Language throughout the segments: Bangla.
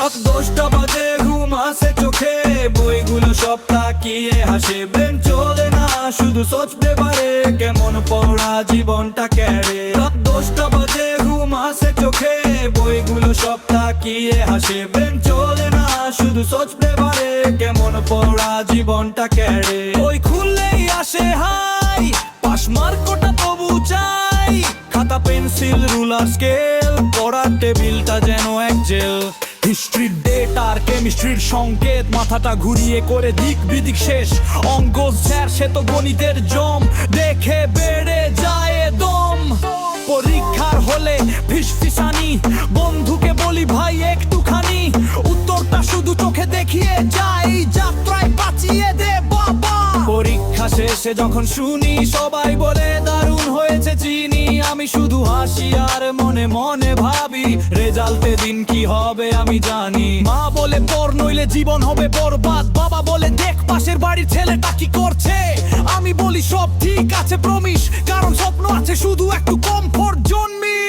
রাত 10টা বাজে ঘুম আসে চোখে, বইগুলো সব তাকিয়ে হাসে। ব্রেন চলে না, শুধু সোচতে পারে কেমন পড়া জীবনটা কেড়ে। রাত 10টা বাজে ঘুম আসে চোখে, বইগুলো সব তাকিয়ে হাসে। ব্রেন চলে না, শুধু সোচতে পারে কেমন পড়া জীবনটা কেড়ে। বই খুললেই আসে হাই, পাশ মার্কটা তবু চাই। খাতা পেন্সিল রুলার স্কেল, পড়ার টেবিলটা যেন এক জেল। হিস্ট্রির ডেট আর কেমিস্ট্রির সংকেত, মাথাটা ঘুরিয়ে করে দিক বিদিক শেষ। অঙ্ক স্যার সে তো গণিতের জম, দেখে বেড়ে যায় দম। পরীক্ষার হলে ফিসফিসানি, বন্ধুকে বলি ভাই একটুখানি। উত্তরটা শুধু চোখে দেখিয়ে যাই, যাত্রায় বাঁচিয়ে দে বাবা। পরীক্ষা শেষে যখন শুনি সবাই বলে দারুণ হয়েছে চিনি, আমি শুধু হাসি আর মনে মনে ভাবি রেজাল্টে দিন কি হবে আমি জানি। মা বলে পড় নইলে জীবন হবে বরবাদ, বাবা বলে দেখ পাশের বাড়ির ছেলেটা কি করছে। আমি বলি সব ঠিক আছে প্রমিস, কারণ স্বপ্ন আছে শুধু একটু কমফোর্ট জন্মি।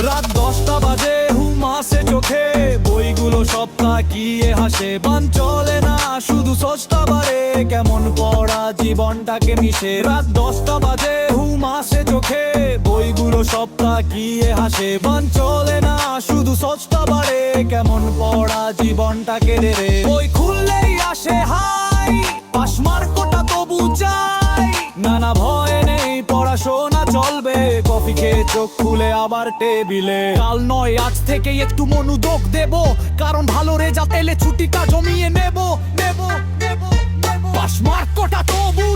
রাত 10টা বাজে ঘুম আসে চোখে, বইগুলো সব তাকিয়ে হাসে। বান চলে না, শুধু সোচতে পারে কেমন পড়া জীবনটাকে মিশে। রাত 10টা বাজে ঘুম আসে চোখে, বইগুলো সব তাকিয়ে হাসে। বান চলে না, শুধু সোচতে পারে কেমন পড়া জীবনটাকে রে। বই খুললেই আসে হাই, পাশ মার্কটা তবু চাই। নানা ভয় নেই, পড়াশোনা চলবে। কফি খেয়ে চোখ খুলে আবার টেবিলে। কাল নয় আজ থেকেই একটু মনোযোগ দেব, কারণ ভালো রেজাল্ট এলে ছুটিটা জমিয়ে নেব। পাশ মার্কটা তবু